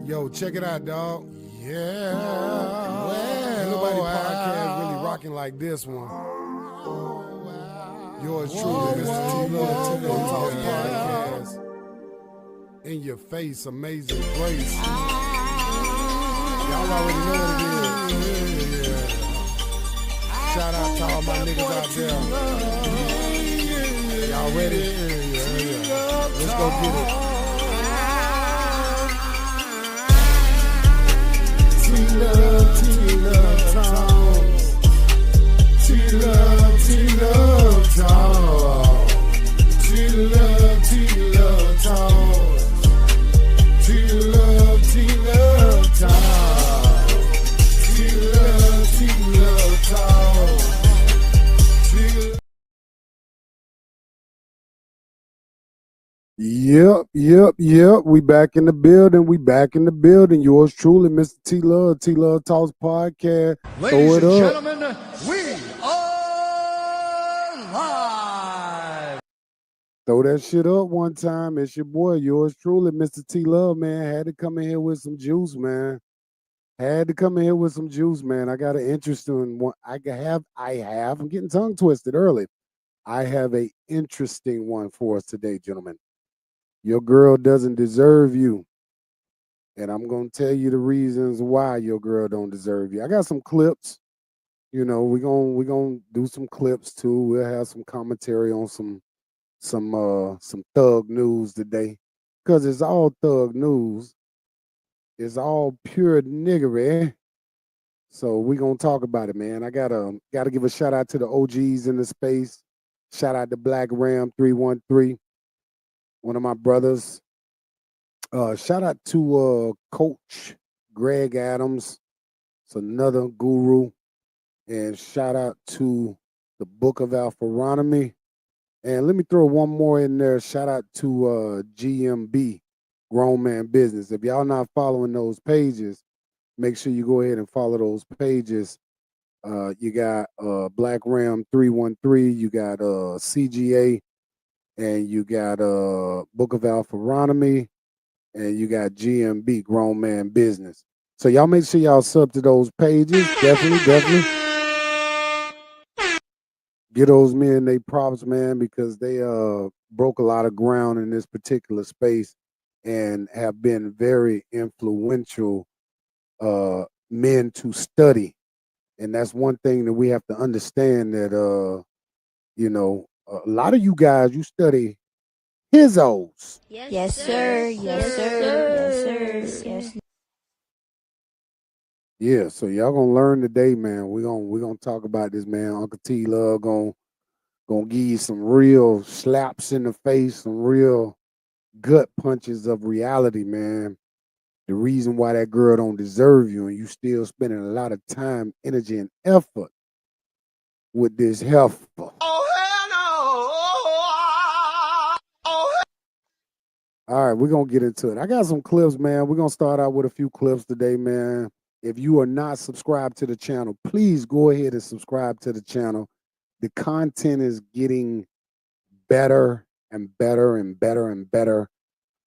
Yo, check it out, dog. Yeah. Well, ain't nobody podcast really rocking like this one. Yours truly, Mr. T Love, T Love Talk Podcast. In your face, amazing grace. Y'all already know what it is. Yeah. Shout out to all my niggas out there. Y'all ready? Yeah. Let's go get it. T-Love talk. T-Love talk. T-Love talk. T-Love talk. T-Love talk. Yep. We back in the building. Yours truly, Mr. T Love Talks Podcast. Ladies and gentlemen, we are live. Throw that shit up one time. It's your boy, yours truly, Mr. T Love, man. Had to come in here with some juice, man. I got an interesting one. I'm getting tongue twisted early. I have a interesting one for us today, gentlemen. Your girl doesn't deserve you. And I'm going to tell you the reasons why your girl don't deserve you. I got some clips. You know, we're gonna do some clips too. We'll have some commentary on some thug news today. Cause it's all thug news. It's all pure niggery. So we're gonna talk about it, man. I gotta give a shout out to the OGs in the space. Shout out to Black Ram 313. One of my brothers. Shout out to Coach Greg Adams. It's another guru. And shout out to the Book of Alpharonomy. And let me throw one more in there. Shout out to GMB, Grown Man Business. If y'all not following those pages, make sure you go ahead and follow those pages. You got Black Ram 313. You got CGA. And you got Book of Alpharonomy, and you got GMB, Grown Man Business. So y'all make sure y'all sub to those pages. Definitely. Get those men they props, man, because they broke a lot of ground in this particular space and have been very influential men to study. And that's one thing that we have to understand that a lot of you guys, you study hizzos. Yes, sir. Yeah, so y'all gonna learn today, man. We're gonna talk about this, man. Uncle T Love gonna give you some real slaps in the face, some real gut punches of reality, man. The reason why that girl don't deserve you and you still spending a lot of time, energy, and effort with this heifer. Oh, hell no. All right, we're going to get into it. I got some clips, man. We're going to start out with a few clips today, man. If you are not subscribed to the channel, please go ahead and subscribe to the channel. The content is getting better and better and better and better.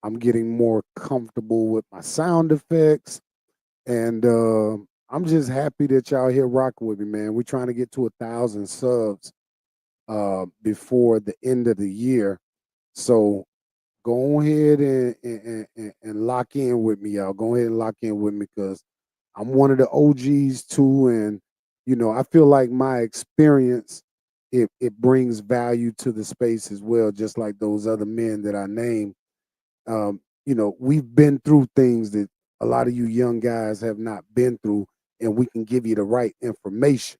I'm getting more comfortable with my sound effects. And I'm just happy that y'all here rocking with me, man. We're trying to get to 1,000 subs before the end of the year. So go ahead and lock in with me, y'all. Go ahead and lock in with me because I'm one of the OGs too. And, I feel like my experience, it brings value to the space as well, just like those other men that I named. We've been through things that a lot of you young guys have not been through, and we can give you the right information.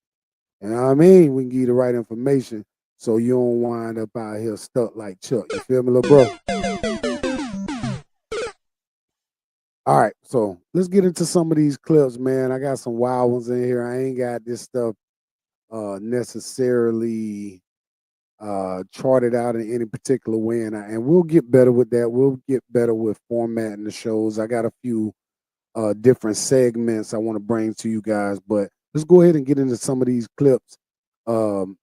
You know what I mean? We can give you the right information so you don't wind up out here stuck like Chuck. You feel me, little bro? All right, so let's get into some of these clips, man. I got some wild ones in here. I ain't got this stuff necessarily charted out in any particular way, and we'll get better with that. We'll get better with formatting the shows. I got a few different segments I want to bring to you guys, but let's go ahead and get into some of these clips. And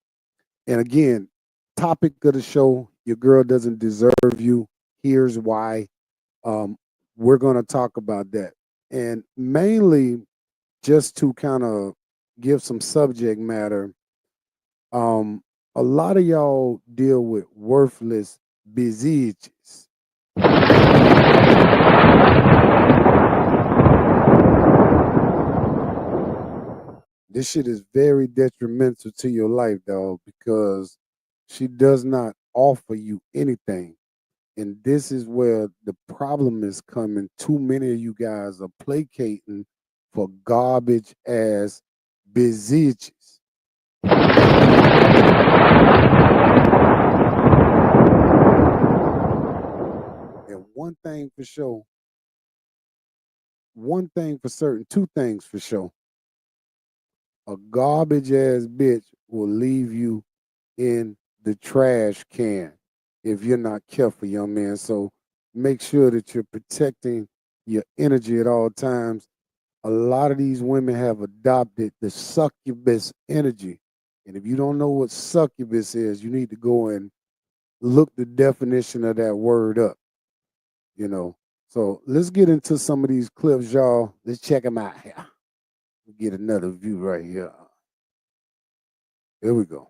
again, topic of the show: your girl doesn't deserve you. Here's why. We're going to talk about that. And mainly just to kind of give some subject matter, um, a lot of y'all deal with worthless bitches. This shit is very detrimental to your life, dog, because she does not offer you anything. And this is where the problem is coming. Too many of you guys are placating for garbage ass bitches. And one thing for sure, one thing for certain, two things for sure. A garbage ass bitch will leave you in the trash can if you're not careful, young man. So make sure that you're protecting your energy at all times. A lot of these women have adopted the succubus energy. And if you don't know what succubus is, you need to go and look the definition of that word up, you know. So let's get into some of these clips, y'all. Let's check them out here. Get another view right here. Here we go.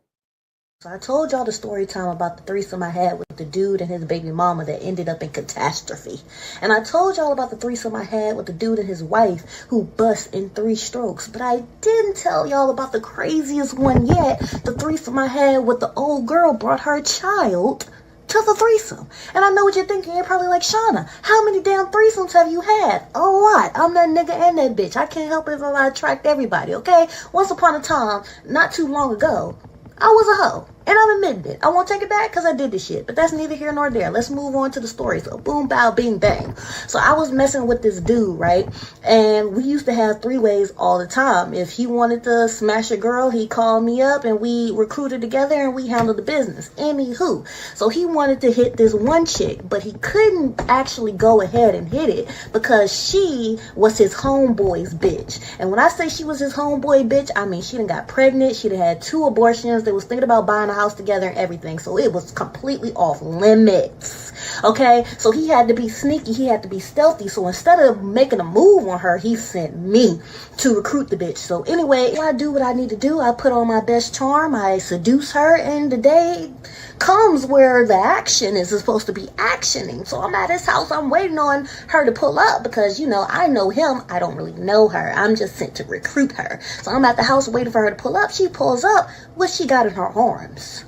So I told y'all the story time about the threesome I had with the dude and his baby mama that ended up in catastrophe. And I told y'all about the threesome I had with the dude and his wife who bust in 3 strokes. But I didn't tell y'all about the craziest one yet, the threesome I had with the old girl brought her child to the threesome. And I know what you're thinking. You're probably like, Shauna, how many damn threesomes have you had? A lot. I'm that nigga and that bitch. I can't help it if I attract everybody, okay? Once upon a time, not too long ago, I was a hoe. And I'm admitting it. I won't take it back because I did this shit. But that's neither here nor there. Let's move on to the story. So boom, bow, bing, bang. So I was messing with this dude, right? And we used to have 3-ways all the time. If he wanted to smash a girl, he called me up and we recruited together and we handled the business. Anywho. So he wanted to hit this one chick, but he couldn't actually go ahead and hit it because she was his homeboy's bitch. And when I say she was his homeboy bitch, I mean she done got pregnant. She done had 2 abortions. They was thinking about buying a house together and everything. So it was completely off limits. Okay, so he had to be sneaky, he had to be stealthy. So instead of making a move on her, he sent me to recruit the bitch. So anyway, I do what I need to do. I put on my best charm, I seduce her, and the day comes where the action is supposed to be actioning. So I'm at his house, I'm waiting on her to pull up because, you know, I know him, I don't really know her. I'm just sent to recruit her. So I'm at the house waiting for her to pull up. She pulls up. What she got in her arms?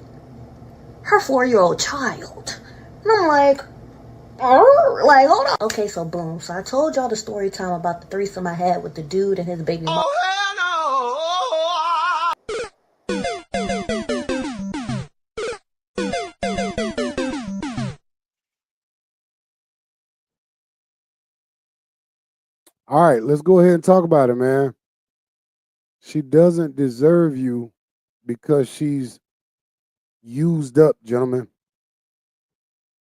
Her 4-year-old child. And I'm like, hold on. Okay, so boom. So I told y'all the story time about the threesome I had with the dude and his baby mama. Oh, hell no! All right, let's go ahead and talk about it, man. She doesn't deserve you because she's used up, gentlemen.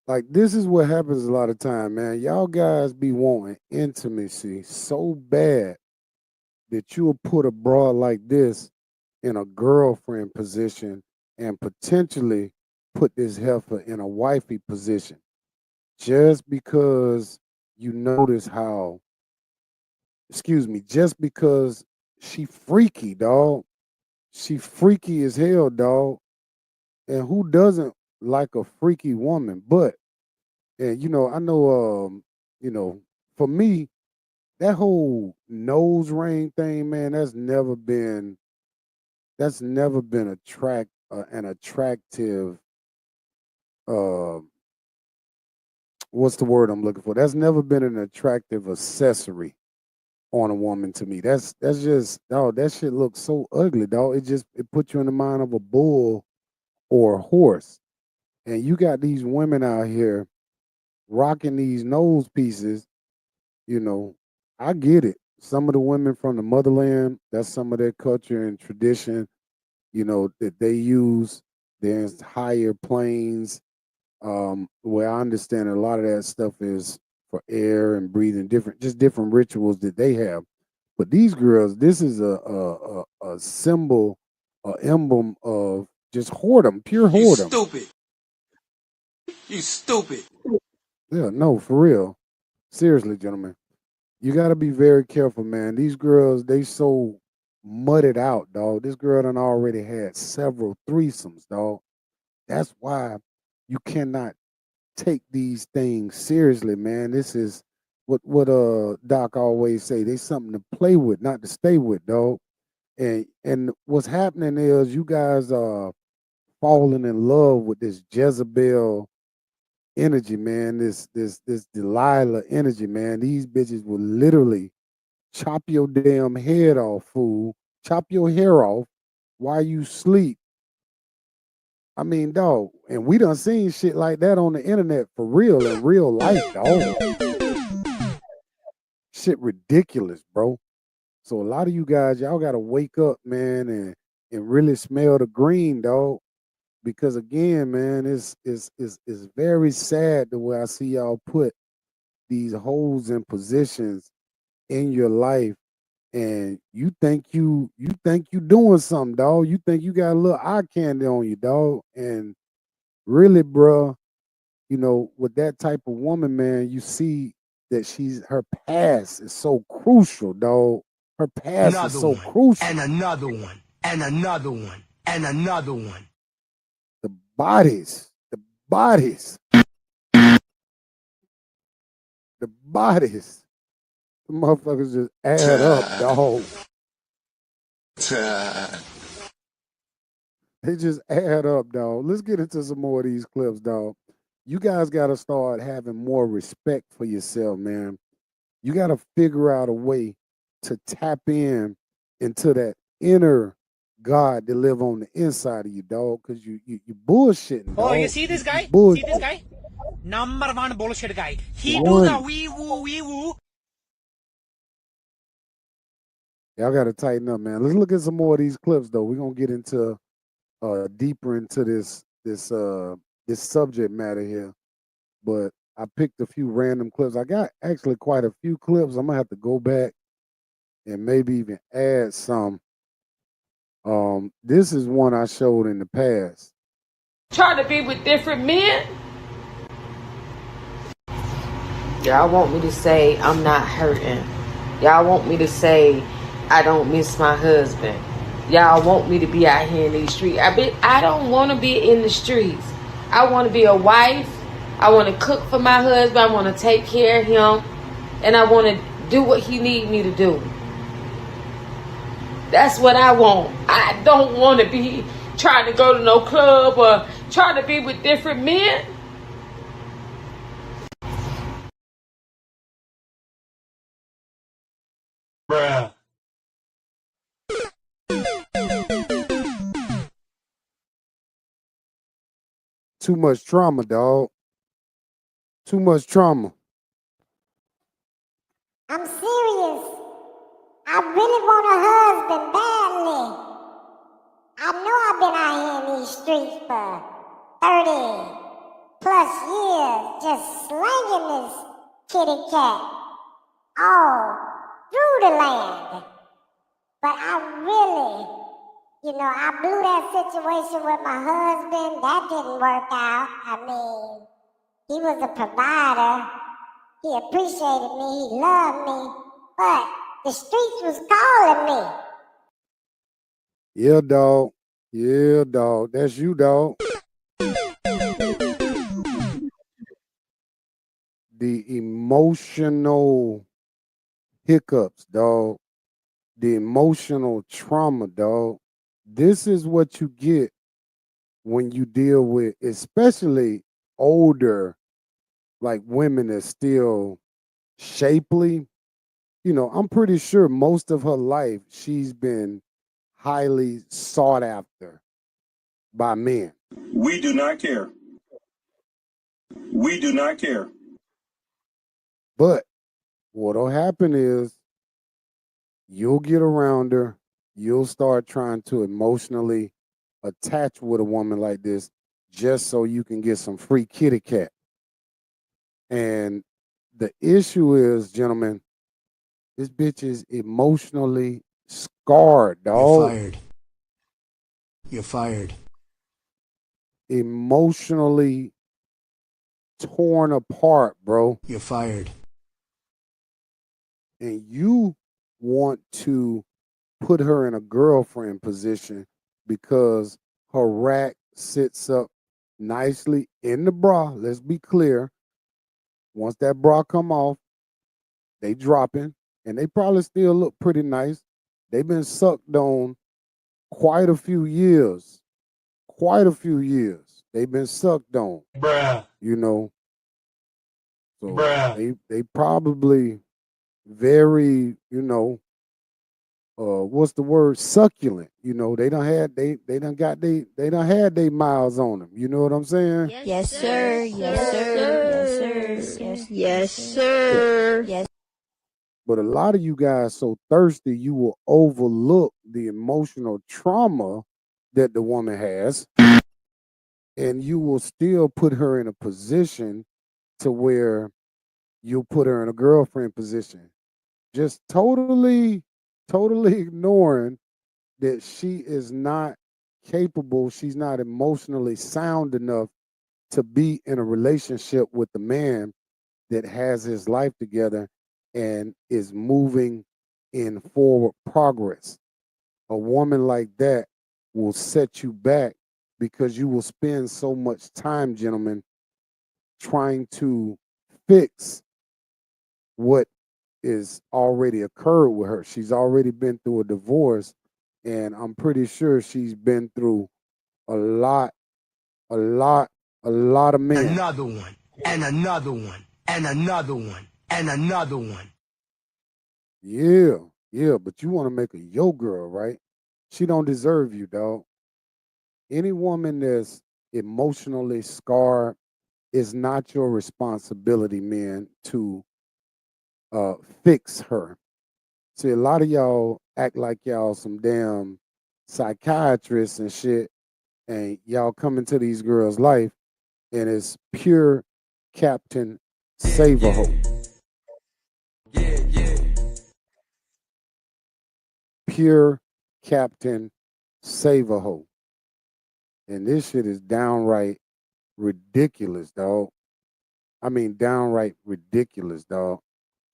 Like, this is what happens a lot of time, man. Y'all guys be wanting intimacy so bad that you'll put a broad like this in a girlfriend position and potentially put this heifer in a wifey position just because you notice how, just because she freaky, dog. She freaky as hell, dog. And who doesn't like a freaky woman? But, and I know, for me, that whole nose ring thing, man, that's never been an attractive, uh, what's the word I'm looking for? That's never been an attractive accessory on a woman to me. That's just, dog, that shit looks so ugly, dog. It puts you in the mind of a bull or a horse. And you got these women out here rocking these nose pieces, you know. I get it. Some of the women from the motherland, that's some of their culture and tradition, that they use. There's higher planes. Where I understand a lot of that stuff is for air and breathing, different rituals that they have. But these girls, this is a symbol, a emblem of just whoredom, pure You whoredom. stupid. You stupid. Yeah, no, for real. Seriously, gentlemen. You got to be very careful, man. These girls, they so mudded out, dog. This girl done already had several threesomes, dog. That's why you cannot take these things seriously, man. This is what Doc always say. They something to play with, not to stay with, dog. And what's happening is you guys are falling in love with this Jezebel energy, man. This Delilah energy, man. These bitches will literally chop your damn head off, fool. Chop your hair off while you sleep. I mean, dog, and we done seen shit like that on the internet for real in real life, dog. Shit ridiculous, bro. So a lot of you guys, y'all gotta wake up, man, and really smell the green, dog. Because again, man, it's very sad the way I see y'all put these holes in positions in your life, and you think you doing something, dog. You think you got a little eye candy on you, dog. And really, bruh, with that type of woman, man, you see that her past is so crucial, dog. Her past is Another so one, crucial. and another one, and another one, and another one. The bodies, the bodies. The motherfuckers just add up, dog. They just add up, dog. Let's get into some more of these clips, dog. You guys got to start having more respect for yourself, man. You got to figure out a way to tap in into that inner God that live on the inside of you, dog. Because you bullshitting, dog. Oh, you see this guy? Bullshit. See this guy? Number one bullshit guy. He do One. the wee woo. Y'all got to tighten up, man. Let's look at some more of these clips, though. We're gonna get into deeper into this subject matter here. But I picked a few random clips. I got actually quite a few clips. I'm gonna have to go back and maybe even add some. This is one I showed in the past. Try to be with different men. Y'all want me to say I'm not hurting. Y'all want me to say I don't miss my husband. Y'all want me to be out here in these streets. I don't want to be in the streets. I want to be a wife. I want to cook for my husband. I want to take care of him. And I want to do what he need me to do. That's what I want. I don't want to be trying to go to no club or trying to be with different men. Bruh. Too much trauma, dog. Too much trauma. I'm serious. I really want a husband badly. I know I've been out here in these streets for 30 plus years, just slanging this kitty cat all through the land. But I really, I blew that situation with my husband. That didn't work out. I mean, he was a provider. He appreciated me. He loved me. But the streets was calling me. Yeah, dog. Yeah, dog. That's you, dog. The emotional hiccups, dog. The emotional trauma, dog. This is what you get when you deal with, especially older, like women that's still shapely. I'm pretty sure most of her life she's been highly sought after by men. We do not care. We do not care. But what'll happen is you'll get around her, you'll start trying to emotionally attach with a woman like this just so you can get some free kitty cat. And the issue is, gentlemen, this bitch is emotionally scarred, You're dog. fired. You're fired. Emotionally torn apart, bro. You're fired. and you want to put her in a girlfriend position because her rack sits up nicely in the bra. Let's be clear. Once that bra come off, they dropping, and they probably still look pretty nice. They've been sucked on quite a few years. Quite a few years. They've been sucked on. Bruh. You know. So Bruh. they probably very, what's the word? Succulent. You know, they done had they done had they miles on them. You know what I'm saying? Yes, sir. Yes, sir. Yes, sir. Yes, sir. Yes. But a lot of you guys so thirsty, you will overlook the emotional trauma that the woman has, and you will still put her in a position to where you'll put her in a girlfriend position. Just totally ignoring that she is not capable, she's not emotionally sound enough to be in a relationship with the man that has his life together and is moving in forward progress. A woman like that will set you back because you will spend so much time, gentlemen, trying to fix what is already occurred with her. She's already been through a divorce, and I'm pretty sure she's been through a lot of men. Another one. And another one. And another one. And another one. Yeah, but you want to make her your girl, right? She don't deserve you, dog. Any woman that's emotionally scarred is not your responsibility, man, to fix her. See, a lot of y'all act like y'all some damn psychiatrists and shit, and y'all come into these girls' life, and it's pure Captain Save-A-Ho. Pure Captain Save-A-Ho. And this shit is downright ridiculous, dog. I mean, downright ridiculous, dog.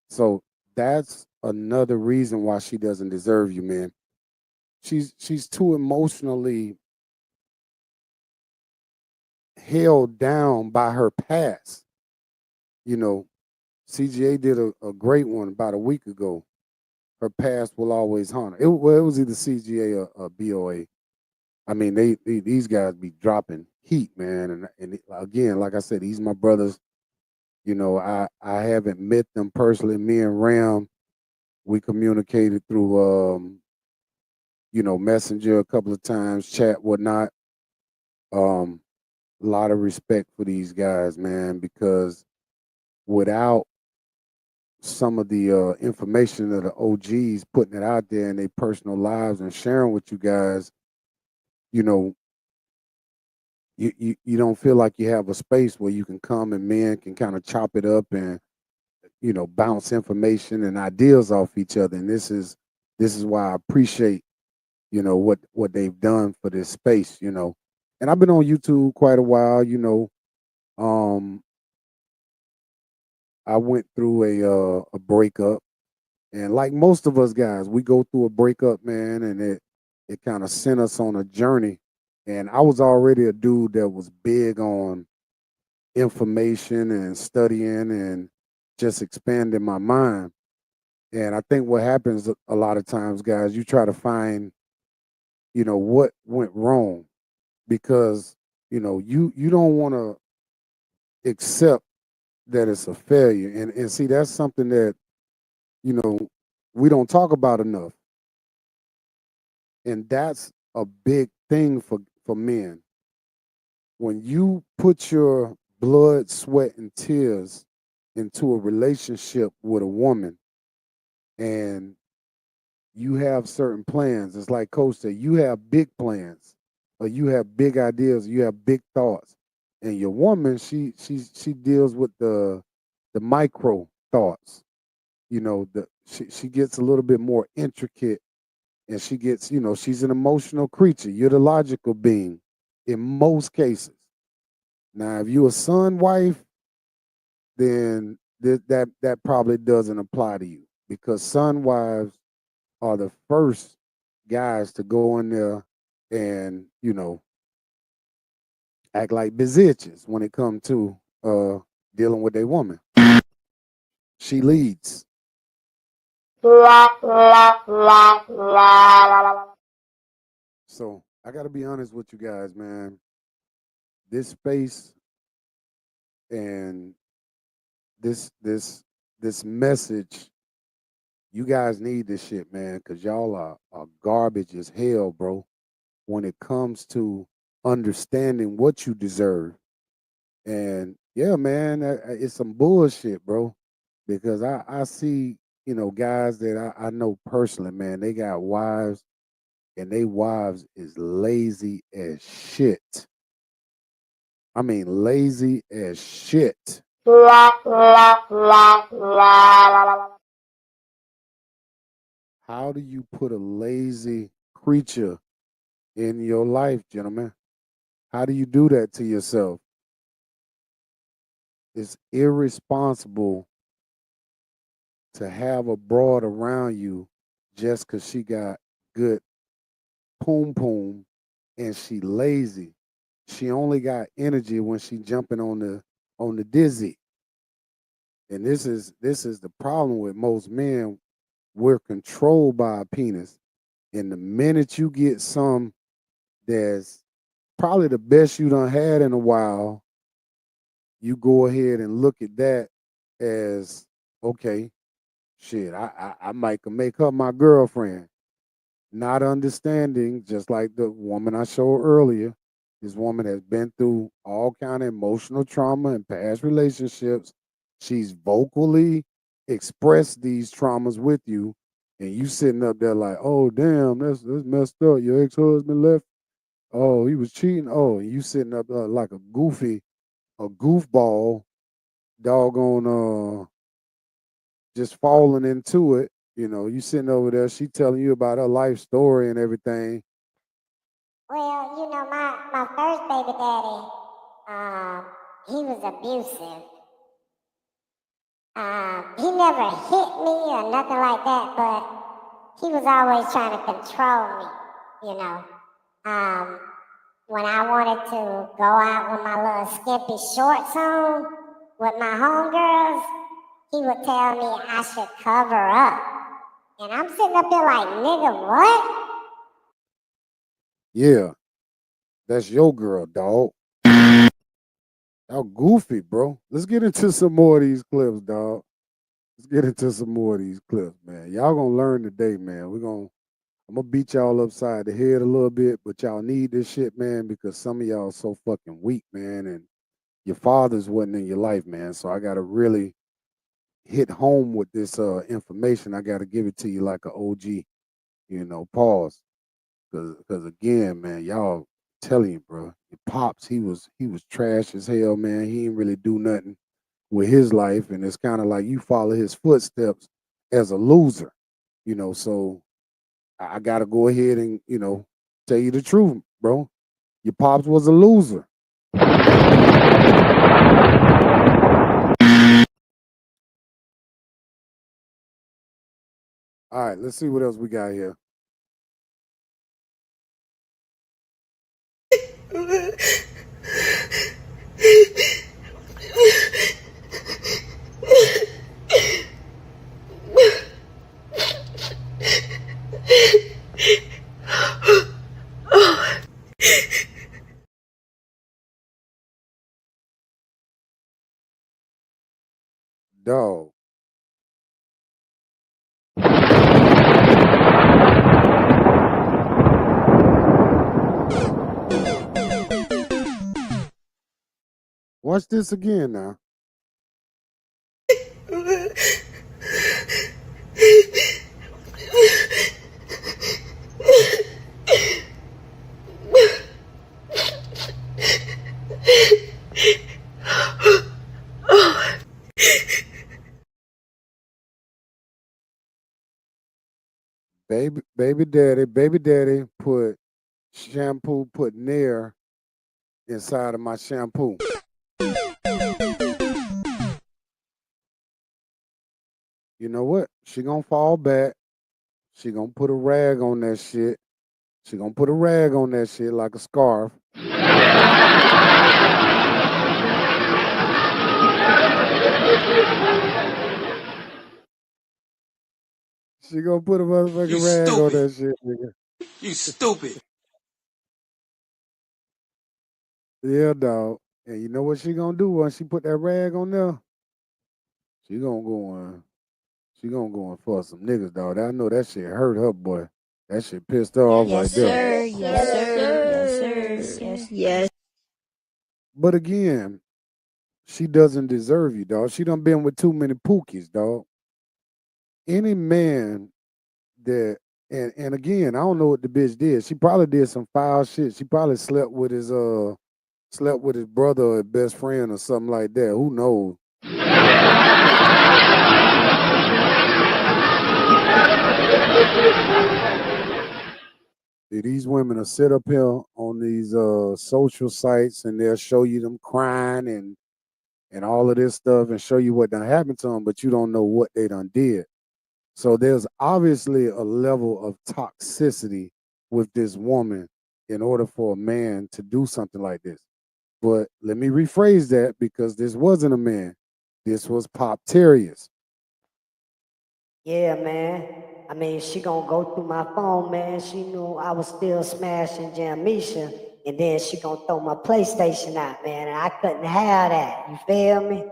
So that's another reason why she doesn't deserve you, man. She's too emotionally held down by her past. You know, CGA did a great one about a week ago. Her past will always haunt her. It was either CGA or BOA. I mean, these guys be dropping heat, man. And again, like I said, these my brothers. You know, I haven't met them personally. Me and Ram, we communicated through Messenger a couple of times, chat, whatnot. A lot of respect for these guys, man, because without some of the information of the OGs putting it out there in their personal lives and sharing with you guys, you know, you don't feel like you have a space where you can come and men can kind of chop it up and bounce information and ideas off each other. And this is why I appreciate what they've done for this space. And I've been on YouTube quite a while. I went through a breakup, and like most of us guys, we go through a breakup, man, and it kind of sent us on a journey. And I was already a dude that was big on information and studying and just expanding my mind. And I think what happens a lot of times, guys, you try to find, what went wrong, because, you don't want to accept that it's a failure. And see, that's something that, we don't talk about enough. And that's a big thing for men. When you put your blood, sweat, and tears into a relationship with a woman, and you have certain plans, it's like Coach said, you have big plans, or you have big ideas, you have big thoughts, and your woman, she deals with the micro thoughts. She gets a little bit more intricate, and she gets, she's an emotional creature. You're the logical being in most cases. Now, if you're a son wife, then that probably doesn't apply to you. because son wives are the first guys to go in there and, act like bitches when it comes to dealing with a woman. She leads. So I gotta be honest with you guys, man. This space and this message, you guys need this shit, man, because y'all are garbage as hell, bro, when it comes to understanding what you deserve. And yeah, man, it's some bullshit, bro, because I see, guys that I know personally, man, they got wives and they wives is lazy as shit. I mean, lazy as shit. How do you put a lazy creature in your life, gentlemen? How do you do that to yourself? It's irresponsible to have a broad around you just because she got good poom poom and she lazy. She only got energy when she jumping on the dizzy. And this is the problem with most men. We're controlled by a penis. And the minute you get some that's probably the best you done had in a while, you go ahead and look at that as, okay, shit, I might can make her my girlfriend. Not understanding, just like the woman I showed earlier, this woman has been through all kind of emotional trauma in past relationships. She's vocally expressed these traumas with you, and you sitting up there like, oh damn, that's messed up. Your ex-husband left. Oh, he was cheating. Oh, you sitting up like a goofball, doggone, just falling into it. You sitting over there, she telling you about her life story and everything. Well, my first baby daddy, he was abusive. He never hit me or nothing like that, but he was always trying to control me. When I wanted to go out with my little skimpy shorts on with my homegirls, he would tell me I should cover up. And I'm sitting up there like, nigga, what? Yeah, that's your girl, dog. How goofy, bro. Let's get into some more of these clips, dog. Let's get into some more of these clips, man. Y'all gonna learn today, man. I'm gonna beat y'all upside the head a little bit, but y'all need this shit, man, because some of y'all so fucking weak, man, and your fathers wasn't in your life, man. So I gotta really hit home with this information. I gotta give it to you like an OG, pause. Cause again, man, y'all telling you, bro, your pops, he was trash as hell, man. He didn't really do nothing with his life, and it's kind of like you follow his footsteps as a loser, So I gotta go ahead and tell you the truth, bro. Your pops was a loser. All right, let's see what else we got here. Dog. Watch this again now. Baby daddy put shampoo, put Nair inside of my shampoo. you know what? She gonna fall back. She gonna put a rag on that shit. She gonna put a rag on that shit like a scarf. She gonna put a motherfucking You rag on stupid. that shit, nigga. You stupid. Yeah, dog. And you know what she gonna do once she put that rag on there? She gonna go in. She gonna go and fuck some niggas, dog. I know that shit hurt her, boy. That shit pissed her off Yes, right there. sir. Yes, sir. Yes, sir. Yes, yes. But again, she doesn't deserve you, dog. She done been with too many pookies, dog. Any man that and again, I don't know what the bitch did. She probably did some foul shit. She probably slept with his brother or best friend or something like that. Who knows? These women will sit up here on these social sites and they'll show you them crying and all of this stuff and show you what done happened to them, but you don't know what they done did. So there's obviously a level of toxicity with this woman in order for a man to do something like this. But let me rephrase that because this wasn't a man. This was Pop Terriers. Yeah, man. I mean, she gonna go through my phone, man. She knew I was still smashing Jamisha, and then she gonna throw my PlayStation out, man. And I couldn't have that. You feel me?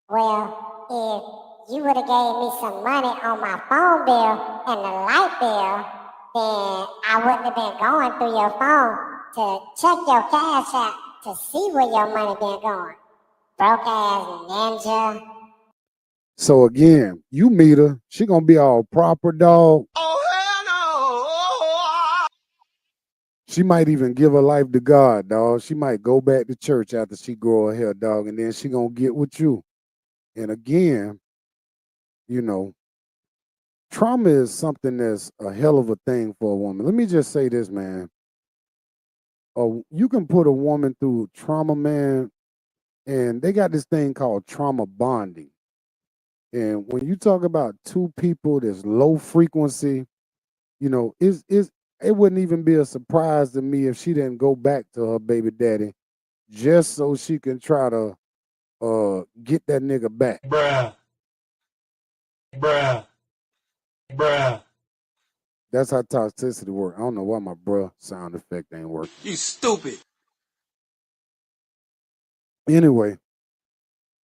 Well, if you would have gave me some money on my phone bill and the light bill, then I wouldn't have been going through your phone to check your cash app to see where your money been going. Broke ass ninja. So again, you meet her, she gonna be all proper, dog. Oh, hell no. She might even give her life to God, dog. She might go back to church after she grow her hair, dog, and then she gonna get with you. And again, you know, trauma is something that's a hell of a thing for a woman. Let me just say this, man. You can put a woman through trauma, man, and they got this thing called trauma bonding. And when you talk about two people that's low frequency, you know, it wouldn't even be a surprise to me if she didn't go back to her baby daddy just so she can try to get that nigga back. Bruh. Bruh. Bruh. That's how toxicity works. I don't know why my bruh sound effect ain't working. You stupid. Anyway,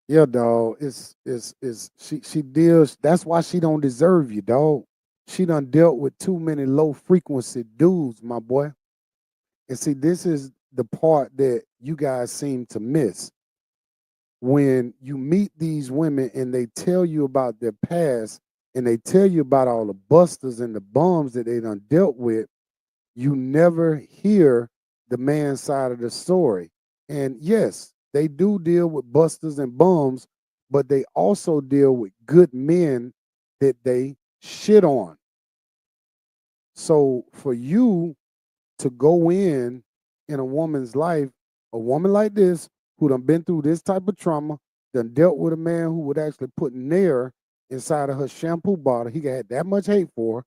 yeah, dog. It's she deals. That's why she don't deserve you, dog. She done dealt with too many low frequency dudes, my boy. And see, this is the part that you guys seem to miss. When you meet these women and they tell you about their past and they tell you about all the busters and the bums that they done dealt with, you never hear the man's side of the story. And yes, they do deal with busters and bums, but they also deal with good men that they shit on. So for you to go in a woman's life, a woman like this who done been through this type of trauma, done dealt with a man who would actually put Nair inside of her shampoo bottle. He had that much hate for her.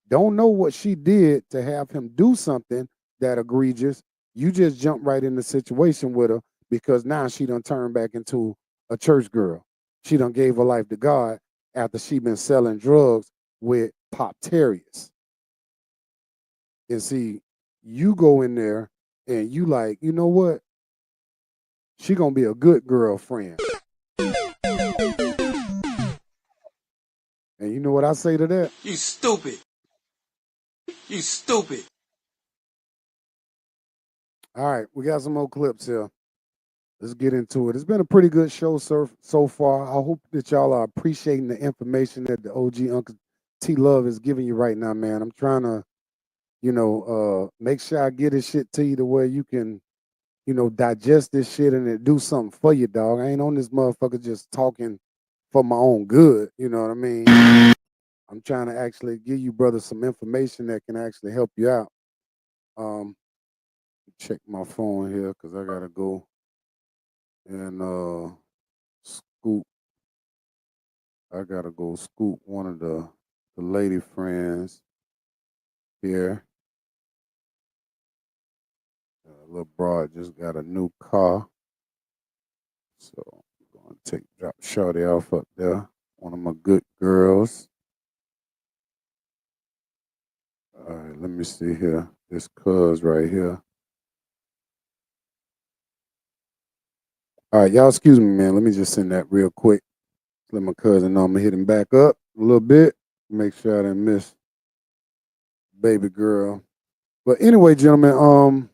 Don't know what she did to have him do something that egregious. You just jump right in the situation with her because now she done turned back into a church girl. She done gave her life to God after she been selling drugs with Pop Terriers. And see, you go in there and you like, you know what? She gonna be a good girlfriend. And you know what I say to that? You stupid. You stupid. All right, we got some more clips here. Let's get into it. It's been a pretty good show so far. I hope that y'all are appreciating the information that the OG Uncle T Love is giving you right now, man. I'm trying to, make sure I get this shit to you to where you can, digest this shit and it do something for you, dog. I ain't on this motherfucker just talking for my own good. You know what I mean? I'm trying to actually give you, brother, some information that can actually help you out. Check my phone here because I gotta go and scoop I gotta go scoop one of the lady friends here. Little broad just got a new car, so I'm gonna drop Shorty off up there. One of my good girls. All right, let me see here. This cuz right here. All right, y'all excuse me, man. Let me just send that real quick. Let my cousin know I'm gonna hit him back up a little bit. Make sure I didn't miss baby girl. But anyway, gentlemen,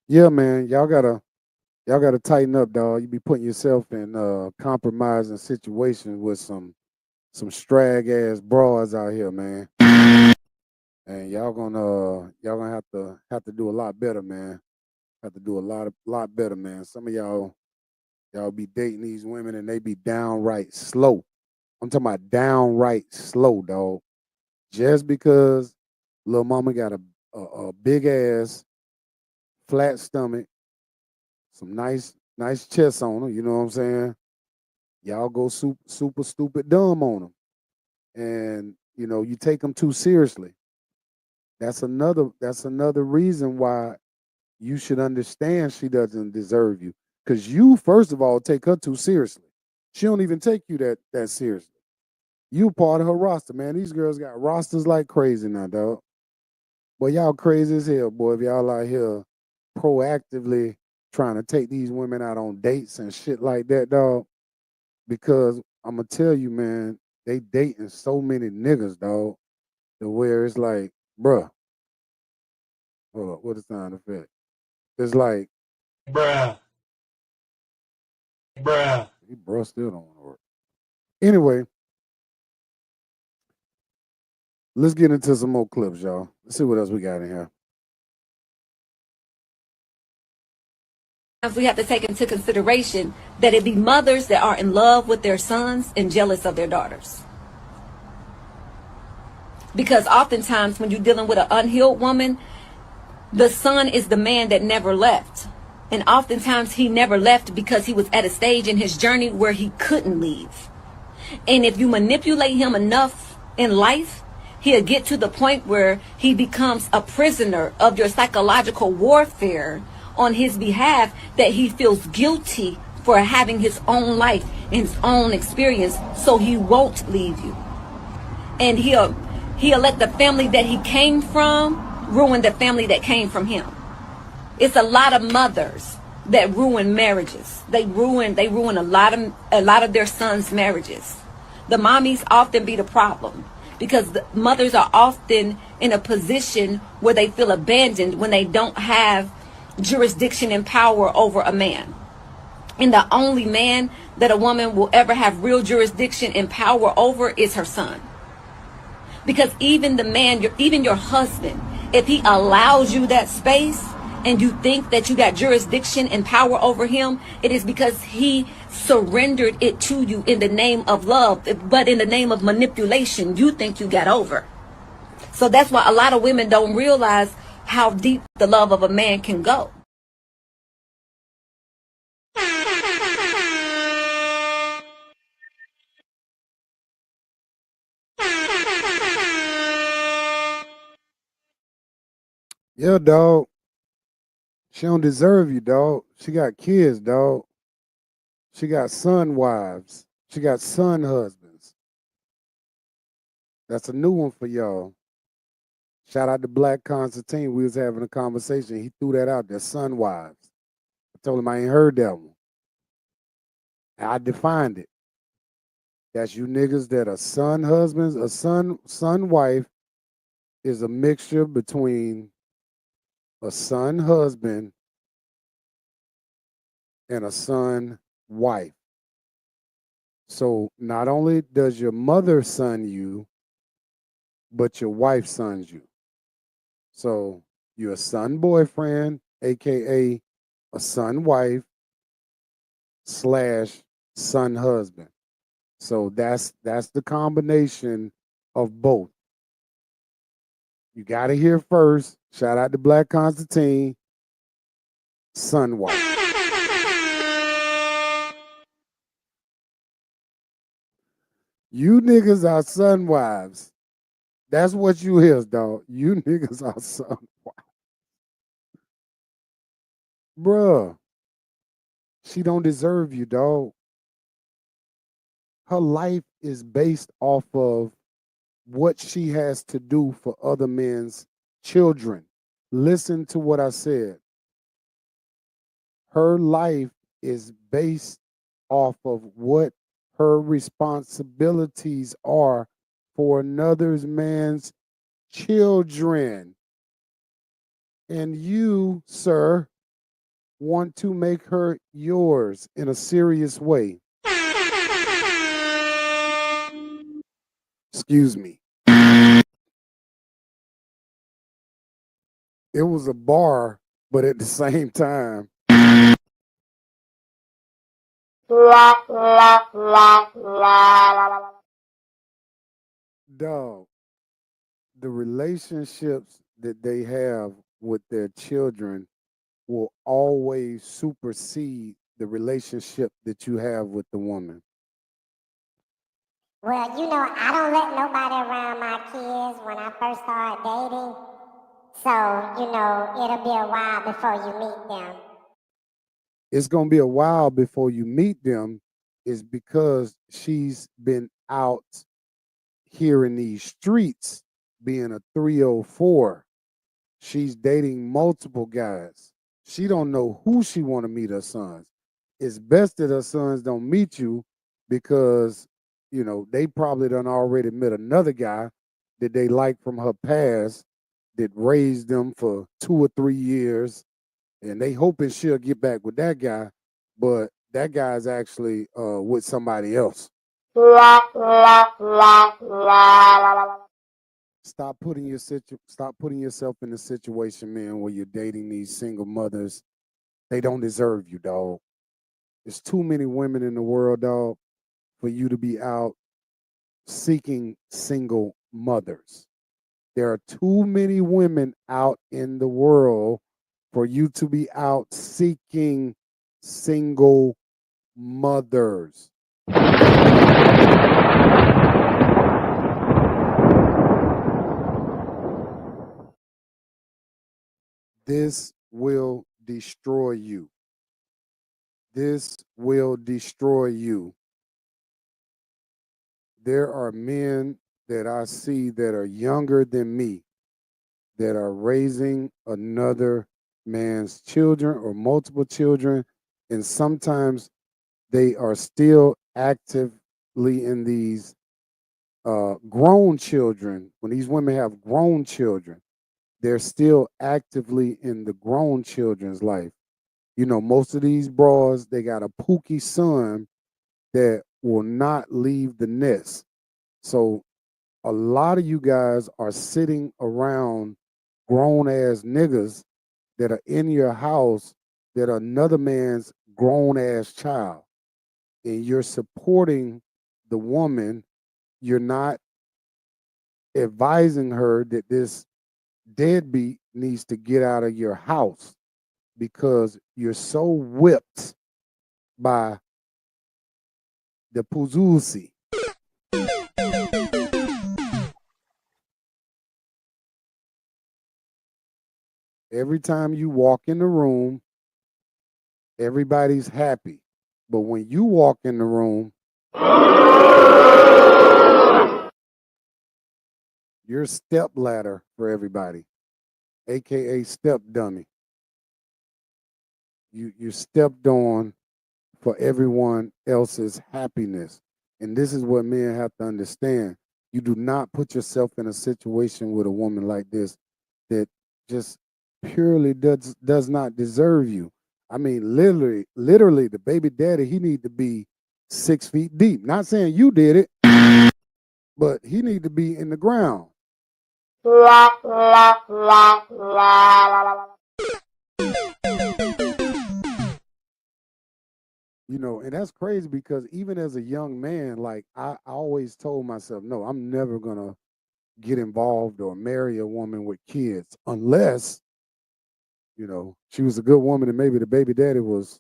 yeah, man, y'all gotta tighten up, dog. You be putting yourself in compromising situations with some strag ass broads out here, man. And y'all gonna have to do a lot better, man. Have to do a lot better, man. Some of y'all be dating these women and they be downright slow. I'm talking about downright slow, dog. Just because little mama got a big ass, flat stomach, some nice chest on her, you know what I'm saying? Y'all go super stupid dumb on them. And you know, you take them too seriously. That's another reason why you should understand she doesn't deserve you. Because you, first of all, take her too seriously. She don't even take you that seriously. You part of her roster, man. These girls got rosters like crazy now, dog. Boy, y'all crazy as hell, boy. If y'all out here proactively trying to take these women out on dates and shit like that, dog. Because I'm gonna tell you, man, they dating so many niggas, dog, to where it's like, bruh. Hold up, what a sound effect. It's like, Bruh. Bruh still don't want to work. Anyway, let's get into some more clips, y'all. Let's see what else we got in here. We have to take into consideration that it be mothers that are in love with their sons and jealous of their daughters. Because oftentimes when you're dealing with an unhealed woman, the son is the man that never left. And oftentimes he never left because he was at a stage in his journey where he couldn't leave. And if you manipulate him enough in life, he'll get to the point where he becomes a prisoner of your psychological warfare on his behalf, that he feels guilty for having his own life and his own experience, so he won't leave you. And he'll let the family that he came from ruin the family that came from him. It's a lot of mothers that ruin marriages. They ruin a lot of their sons' marriages. The mommies often be the problem, because the mothers are often in a position where they feel abandoned when they don't have jurisdiction and power over a man. And the only man that a woman will ever have real jurisdiction and power over is her son. Because even the man, even your husband, if he allows you that space and you think that you got jurisdiction and power over him, it is because he surrendered it to you in the name of love. But in the name of manipulation, you think you got over. So that's why a lot of women don't realize how deep the love of a man can go. Yeah, dog. She don't deserve you, dog. She got kids, dog. She got son wives. She got son husbands. That's a new one for y'all. Shout out to Black Constantine. We was having a conversation. He threw that out there, son wives. I told him I ain't heard that one. I defined it. That's you niggas that are son husbands. A son wife is a mixture between a son husband and a son wife. So not only does your mother son you, but your wife sons you. So you're a son boyfriend, aka a son wife / son husband. So that's the combination of both. You got to hear first. Shout out to Black Constantine, son wife. You niggas are son wives. That's what you is, dog. You niggas are son wives. Bruh, she don't deserve you, dog. Her life is based off of what she has to do for other men's children. Listen to what I said. Her life is based off of what her responsibilities are for another man's children. And you, sir, want to make her yours in a serious way. Excuse me. It was a bar, but at the same time, dog, the relationships that they have with their children will always supersede the relationship that you have with the woman. Well, I don't let nobody around my kids when I first start dating. So, it'll be a while before you meet them. It's going to be a while before you meet them, is because she's been out here in these streets being a 304. She's dating multiple guys. She don't know who she want to meet her sons. It's best that her sons don't meet you because, they probably done already met another guy that they like from her past that raised them for 2 or 3 years, and they hoping she'll get back with that guy, but that guy's actually with somebody else. Stop putting yourself in a situation, man, where you're dating these single mothers. They don't deserve you, dog. There's too many women in the world, dog, for you to be out seeking single mothers. There are too many women out in the world for you to be out seeking single mothers. This will destroy you. This will destroy you. There are men that I see that are younger than me that are raising another man's children or multiple children, and sometimes they are still actively in these grown children. When these women have grown children, they're still actively in the grown children's life. Most of these bras, they got a pookie son that will not leave the nest. So a lot of you guys are sitting around grown ass niggas that are in your house that are another man's grown ass child. And you're supporting the woman. You're not advising her that this deadbeat needs to get out of your house because you're so whipped by the Puzusi. Every time you walk in the room, everybody's happy. But when you walk in the room, you're step ladder for everybody, aka step dummy. You stepped on for everyone else's happiness. And this is what men have to understand. You do not put yourself in a situation with a woman like this that just purely does not deserve you. I mean, literally, the baby daddy, he need to be 6 feet deep. Not saying you did it, but he need to be in the ground. And that's crazy because even as a young man, like I always told myself, no, I'm never gonna get involved or marry a woman with kids unless, she was a good woman and maybe the baby daddy was.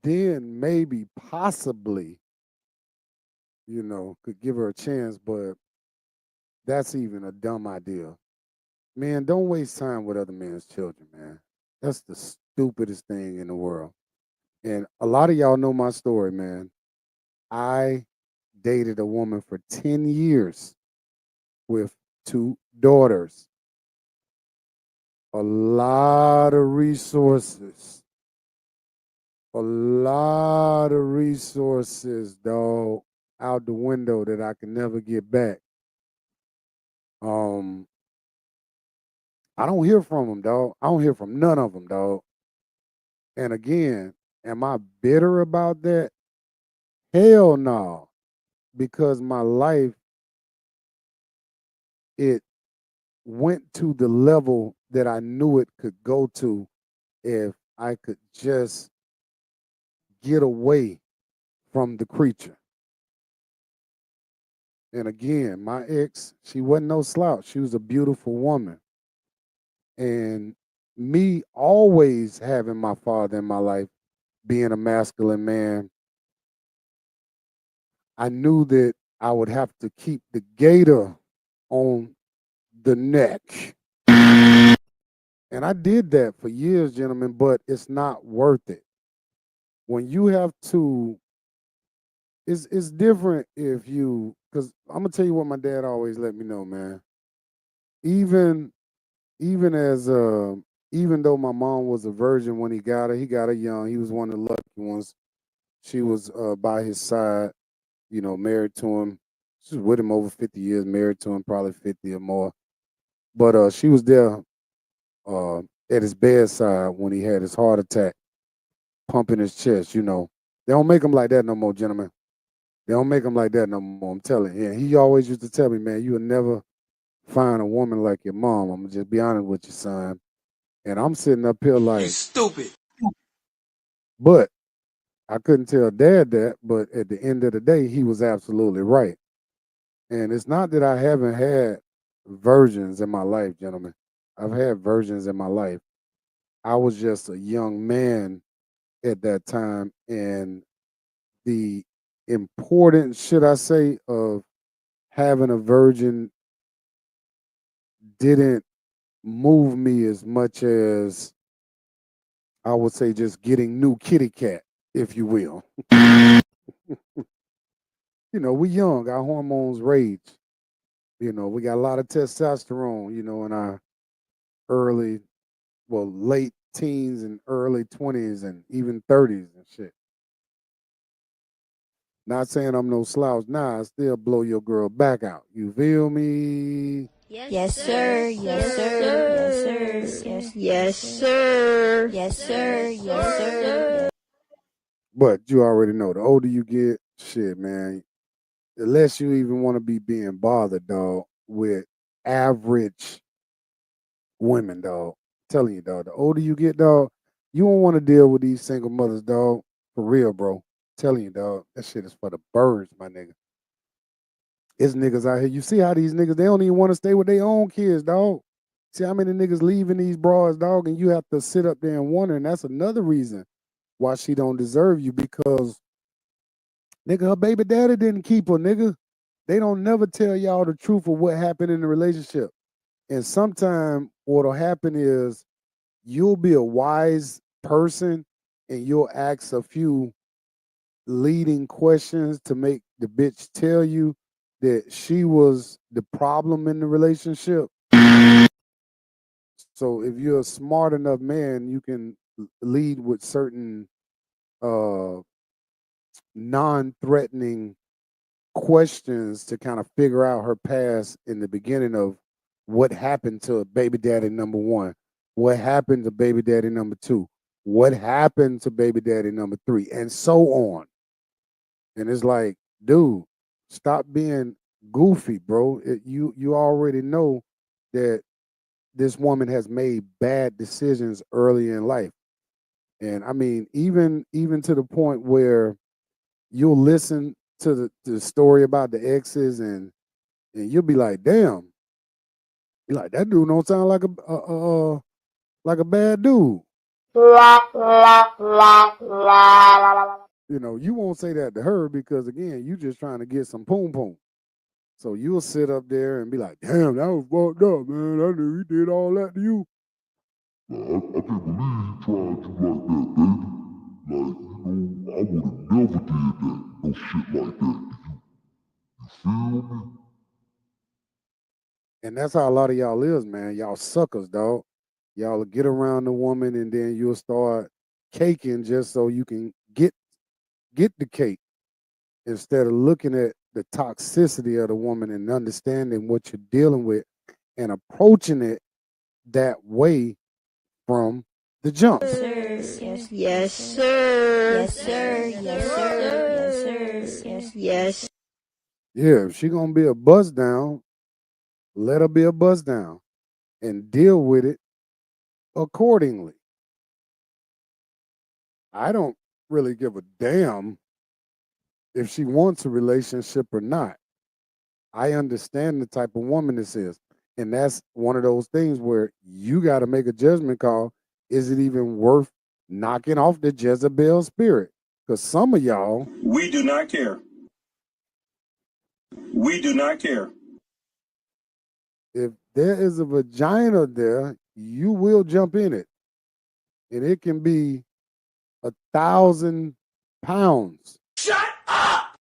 then maybe possibly, could give her a chance, but that's even a dumb idea. Man, don't waste time with other men's children, man. That's the stupidest thing in the world. And a lot of y'all know my story, man. I dated a woman for 10 years with 2 daughters. A lot of resources. A lot of resources, dog, out the window that I can never get back. I don't hear from them, dog. I don't hear from none of them, dog. And again, am I bitter about that? Hell no. Because my life, it went to the level that I knew it could go to if I could just get away from the creature. And again, my ex, she wasn't no slouch. She was a beautiful woman. And me always having my father in my life, being a masculine man, I knew that I would have to keep the gator on the neck. And I did that for years, gentlemen, but it's not worth it. When you have to, it's different if you, because I'm gonna tell you what my dad always let me know, man. Even as even though my mom was a virgin when he got her young. He was one of the lucky ones. She was by his side, married to him. She was with him over 50 years, married to him probably 50 or more. But she was there at his bedside when he had his heart attack, pumping his chest. They don't make them like that no more, gentlemen. They don't make them like that no more. I'm telling you. And he always used to tell me, man, you will never find a woman like your mom. I'm gonna just be honest with you, son. And I'm sitting up here like, You stupid. but I couldn't tell Dad that. But at the end of the day, he was absolutely right. And it's not that I haven't had virgins in my life, gentlemen. I've had virgins in my life. I was just a young man at that time, and the importance, should I say, of having a virgin didn't move me as much as I would say just getting new kitty cat, if you will. We young, our hormones rage. We got a lot of testosterone, in our late teens and early 20s and even 30s and shit. Not saying I'm no slouch. Nah, I still blow your girl back out. You feel me? Yes, sir. Yes, sir. Yes, sir. Yes, sir. Yes, sir. Yes, sir. But you already know, the older you get, shit, man, the less you even want to be being bothered, dog, with average women, dog. Telling you, dog, the older you get, dog, you don't want to deal with these single mothers, dog. For real, bro. Telling you, dog, that shit is for the birds, my nigga. It's niggas out here. You see how these niggas, they don't even want to stay with their own kids, dog. See how many niggas leaving these bras, dog, and you have to sit up there and wonder, and that's another reason why she don't deserve you, because, nigga, her baby daddy didn't keep her, nigga. They don't never tell y'all the truth of what happened in the relationship. And sometimes what'll happen is you'll be a wise person and you'll ask a few leading questions to make the bitch tell you that she was the problem in the relationship. So if you're a smart enough man, you can lead with certain non-threatening questions to kind of figure out her past in the beginning of what happened to baby daddy number 1, what happened to baby daddy number 2, what happened to baby daddy number 3, and so on. And it's like, dude, stop being goofy, bro. You already know that this woman has made bad decisions early in life. And I mean, even to the point where you'll listen to the story about the exes and you'll be like, damn. You're like, that dude don't sound like a bad dude. You know, you won't say that to her because again, you just trying to get some poom poom. So you'll sit up there and be like, "Damn, that was fucked up, man. I knew he did all that to you." I can't believe he tried you like that, baby. Like, I would have never did that. No shit like that. You feel me? And that's how a lot of y'all is, man. Y'all suckers, dog. Y'all will get around the woman and then you'll start caking just so you can get the cake instead of looking at the toxicity of the woman and understanding what you're dealing with and approaching it that way from the jump. Yes, sir. Yes, sir. Yes, sir. Yes, sir. Yes, yes. Yeah, if she gonna be a buzz down, let her be a buzz down and deal with it accordingly. I don't really give a damn if she wants a relationship or not. I understand the type of woman this is. And that's one of those things where you got to make a judgment call. Is it even worth knocking off the Jezebel spirit? Because some of y'all, We do not care. We do not care. if there is a vagina there, you will jump in it. And it can be 1,000 pounds. Shut up!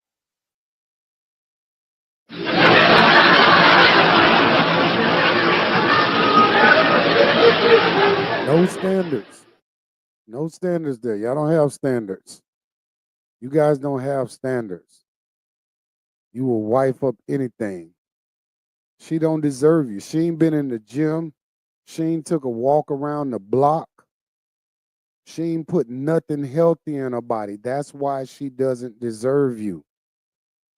No standards. No standards there. Y'all don't have standards. You guys don't have standards. You will wife up anything. She don't deserve you. She ain't been in the gym. She ain't took a walk around the block. She ain't put nothing healthy in her body. That's why she doesn't deserve you.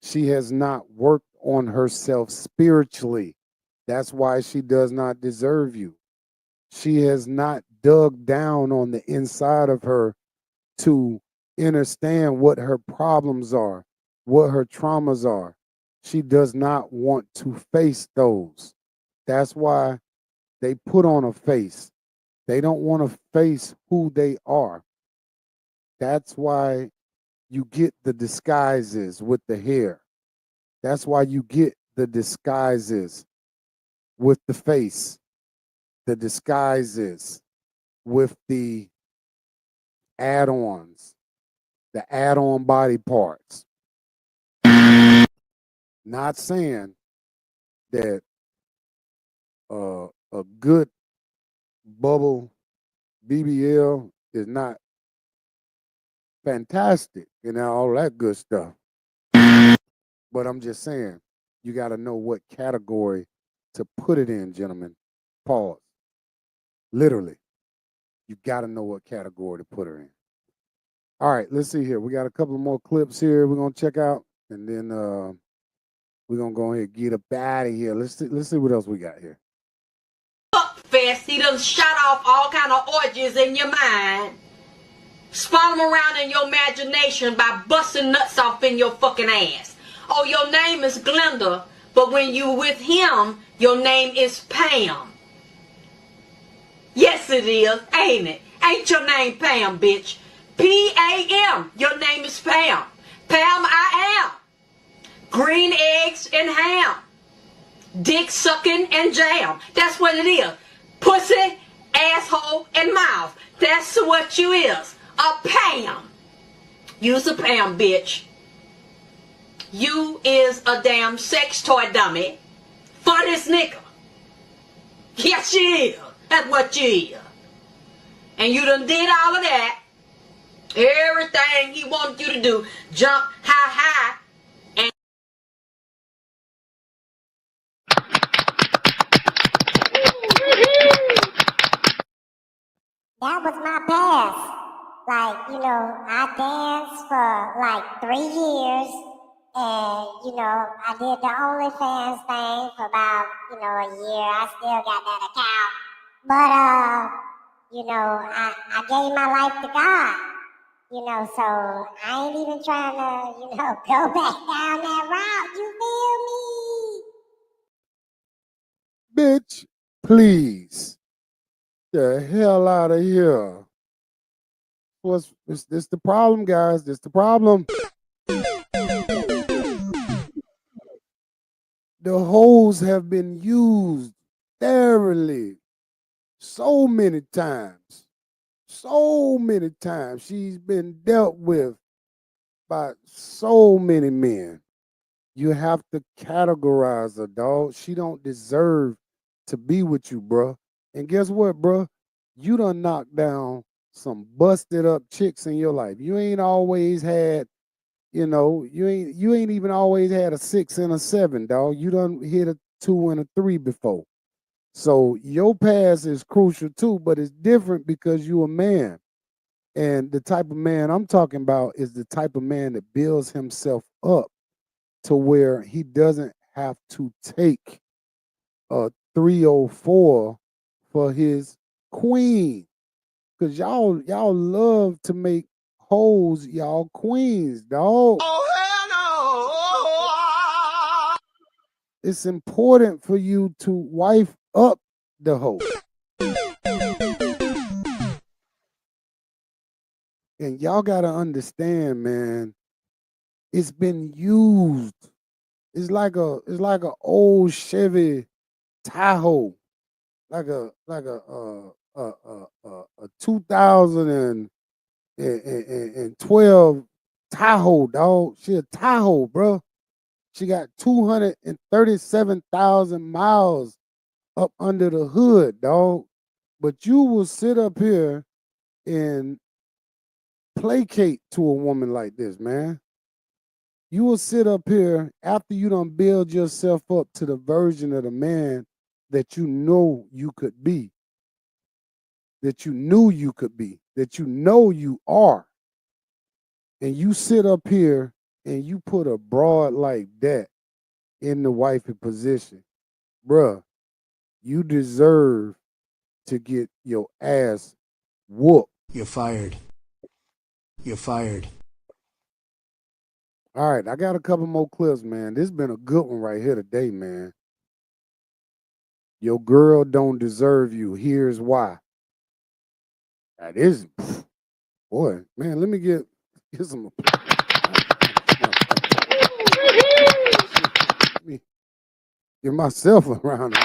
She has not worked on herself spiritually. That's why she does not deserve you. She has not dug down on the inside of her to understand what her problems are, what her traumas are. She does not want to face those. That's why they put on a face. They don't want to face who they are. That's why you get the disguises with the hair. That's why you get the disguises with the face, the disguises with the add-ons, the add-on body parts. Not saying that a good bubble BBL is not fantastic and all that good stuff. But I'm just saying, you got to know what category to put it in, gentlemen. Pause. Literally, you got to know what category to put her in. All right, let's see here. We got a couple more clips here we're going to check out, and then we're going to go ahead and get up out of here. Let's see what else we got here. Fuck fest. He done shot off all kind of orgies in your mind. Spawn them around in your imagination by busting nuts off in your fucking ass. Oh, your name is Glenda, but when you with him, your name is Pam. Yes, it is, ain't it? Ain't your name Pam, bitch? P-A-M. Your name is Pam. Pam, I am. Green eggs and ham. Dick sucking and jam. That's what it is. Pussy, asshole, and mouth. That's what you is. A Pam. You's a Pam, bitch. You is a damn sex toy dummy for this nigga. Yes, you is. That's what you is. And you done did all of that. Everything he wanted you to do. Jump high. And That was my past. Like, I danced for like 3 years. And, I did the OnlyFans thing for about, a year. I still got that account. But, I gave my life to God. So I ain't even trying to, go back down that route. You feel me? Bitch, please. The hell out of here. This the problem, guys. This the problem. The hoes have been used thoroughly so many times. So many times. She's been dealt with by so many men. You have to categorize her, dog. She don't deserve to be with you, bruh. And guess what, bruh? You done knocked down some busted up chicks in your life. You ain't always had, you ain't even always had a 6 and a 7, dog. You done hit a 2 and a 3 before. So your past is crucial too, but it's different because you a man. And the type of man I'm talking about is the type of man that builds himself up to where he doesn't have to take a 304 for his queen. Cause y'all love to make hoes y'all queens, dog. Oh, hell no! It's important for you to wife up the hoe. And y'all gotta understand, man, it's been used. It's like a old Chevy Tahoe, like a 2012 Tahoe, dog. She a Tahoe, bro. She got 237,000 miles up under the hood, dog. But you will sit up here and placate to a woman like this, man. You will sit up here after you done build yourself up to the version of the man that you know you could be, that you knew you could be, that you know you are. And you sit up here and you put a broad like that in the wifey position. Bruh, you deserve to get your ass whooped. You're fired. You're fired. All right, I got a couple more clips, man. This has been a good one right here today, man. Your girl don't deserve you. Here's why. That is, boy, man, let me get some. Let me get myself around.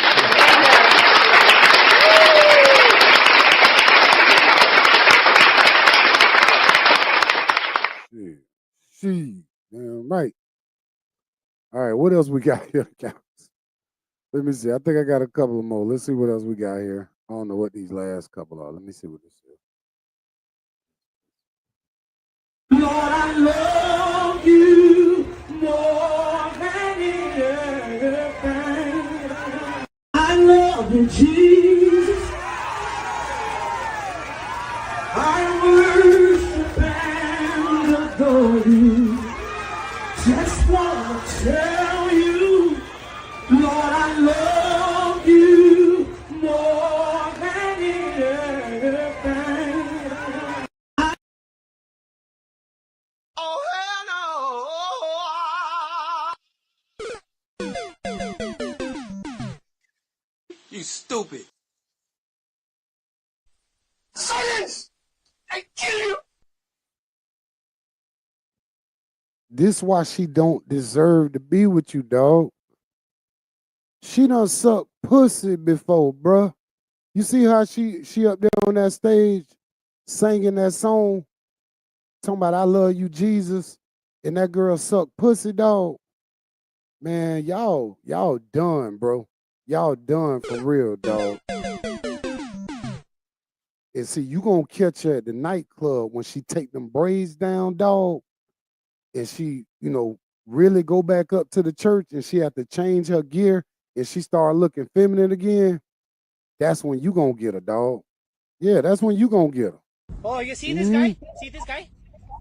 She, damn right. All right, what else we got here, guys? Let me see. I think I got a couple of more. Let's see what else we got here. I don't know what these last couple are. Let me see what this is. Lord, I love you more than anything. I love you, Jesus. I worship and adore you. Just want to tell you, Lord, I love you more than anything. Oh, hell no! You stupid. Silence! I kill you! This why she don't deserve to be with you, dog. She done sucked pussy before, bruh. You see how she up there on that stage singing that song, talking about I love you, Jesus, and that girl sucked pussy, dog. Man, y'all done, bro. Y'all done for real, dog. And see, you gonna catch her at the nightclub when she take them braids down, dog, and she, really go back up to the church and she have to change her gear and she start looking feminine again. That's when you gonna get her, dog. Yeah, that's when you gonna get her. Oh, you see this guy? See this guy?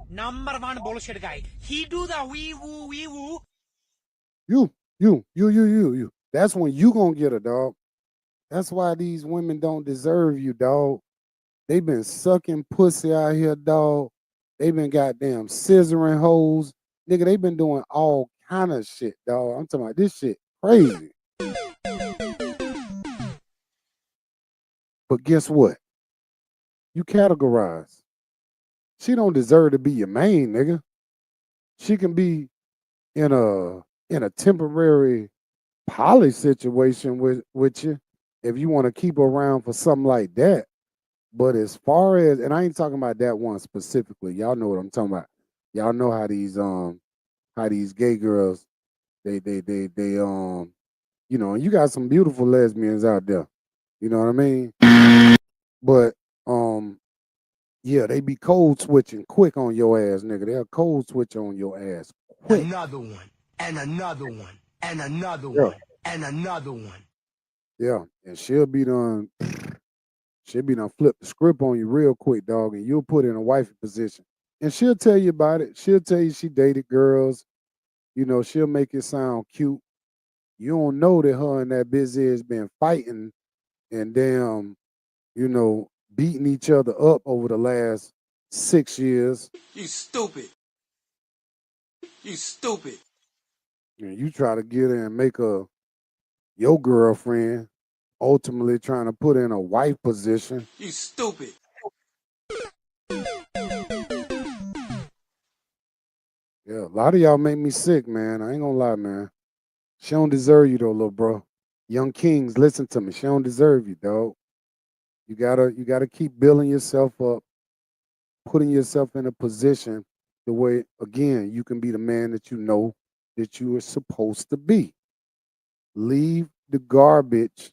Number one bullshit guy. He do the wee woo. You. That's when you gonna get her, dog. That's why these women don't deserve you, dog. They been sucking pussy out here, dog. They been goddamn scissoring hoes. Nigga, they been doing all kind of shit, dog. I'm talking about this shit crazy. But guess what? You categorize. She don't deserve to be your main nigga. She can be in a temporary poly situation with you if you want to keep her around for something like that. But as far as, and I ain't talking about that one specifically. Y'all know what I'm talking about. Y'all know how these gay girls they you know, and you got some beautiful lesbians out there. You know what I mean? But yeah, they be code switching quick on your ass, nigga. They'll code switch on your ass quick. Another one, and another one, and another Yeah. one, and another one. Yeah. And she'll be done flip the script on you real quick, dog, and you'll put in a wifey position. And she'll tell you about it. She'll tell you she dated girls. You know, she'll make it sound cute. You don't know that her and that busy has been fighting and damn, you know, beating each other up over the last 6 years. You stupid. You stupid. And you try to get her and make her your girlfriend, ultimately trying to put her in a wife position. You stupid. Yeah, a lot of y'all make me sick, man. I ain't gonna lie, man. She don't deserve you though, little bro. Young Kings, listen to me. She don't deserve you, dog. You gotta keep building yourself up, putting yourself in a position the way, again, you can be the man that you know that you are supposed to be. Leave the garbage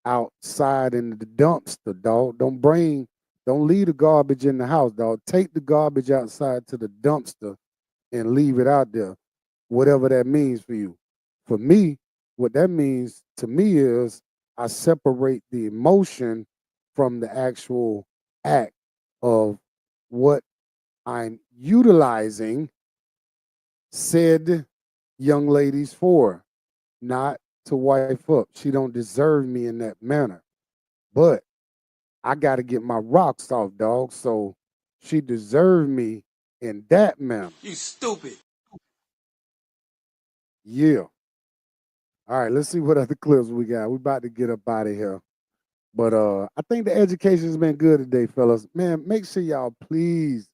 outside in the dumpster, dog. Don't leave the garbage in the house, dog. Take the garbage outside to the dumpster and leave it out there, whatever that means for you. For me, what that means to me is I separate the emotion from the actual act of what I'm utilizing said young ladies for, not to wife up. She don't deserve me in that manner. But I got to get my rocks off, dog. So she deserved me in that manner. You stupid. Yeah. All right, let's see what other clips we got. We about to get up out of here. But I think the education's been good today, fellas. Man, make sure y'all please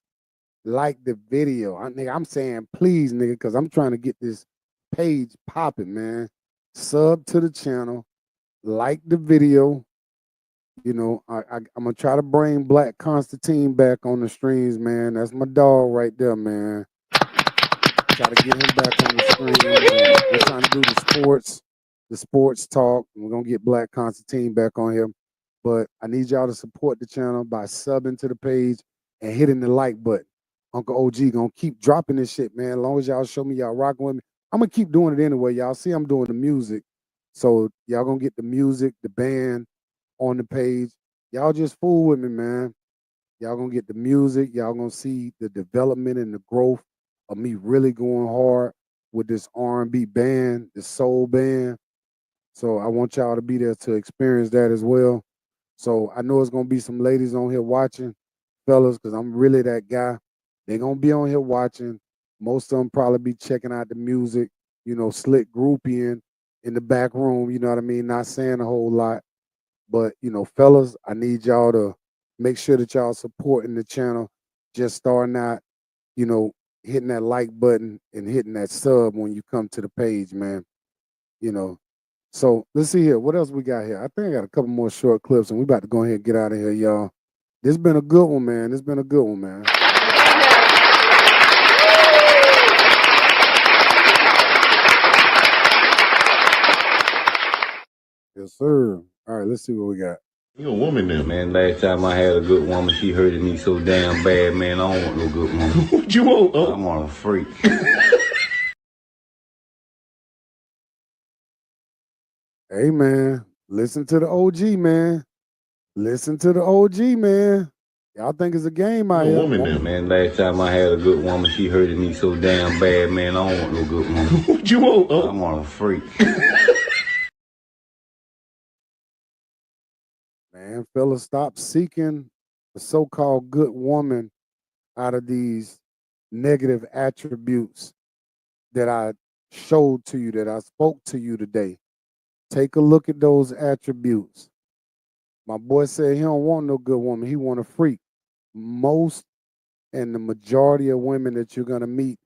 like the video. I'm saying please, nigga, because I'm trying to get this page popping, man. Sub to the channel, like the video. You know, I'm gonna try to bring Black Constantine back on the streams, man. That's my dog right there, man. Try to get him back on the streams. We're trying to do the sports talk. We're gonna get Black Constantine back on here. But I need y'all to support the channel by subbing to the page and hitting the like button. Uncle OG gonna keep dropping this shit, man. As long as y'all show me y'all rocking with me, I'm gonna keep doing it anyway. Y'all see I'm doing the music. So y'all gonna get the music, the band on the page. Y'all just fool with me, man. Y'all gonna get the music. Y'all gonna see the development and the growth of me really going hard with this R&B band, this soul band. So I want y'all to be there to experience that as well. So I know it's gonna be some ladies on here watching, fellas, because I'm really that guy. They're gonna be on here watching. Most of them probably be checking out the music, you know, slick groupie in the back room, you know what I mean? Not saying a whole lot. But, you know, fellas, I need y'all to make sure that y'all supporting the channel. Just starting out, you know, hitting that like button and hitting that sub when you come to the page, man. You know. So let's see here. What else we got here? I think I got a couple more short clips and we about to go ahead and get out of here, y'all. This been a good one, man. This been a good one, man. Yes, sir. All right, let's see what we got. You a woman then, man. Last time I had a good woman, she hurted me so damn bad, man. I don't want no good woman. What you want? Oh. I want a freak. Hey, man, listen to the OG, man. Listen to the OG, man. Y'all think it's a game out You a here. woman then, man. Last time I had a good woman, she hurted me so damn bad, man. I don't want no good woman. What you want? Oh. I want a freak. Man, fellas, stop seeking a so-called good woman out of these negative attributes that I showed to you, that I spoke to you today. Take a look at those attributes. My boy said he don't want no good woman. He want a freak. Most and the majority of women that you're gonna meet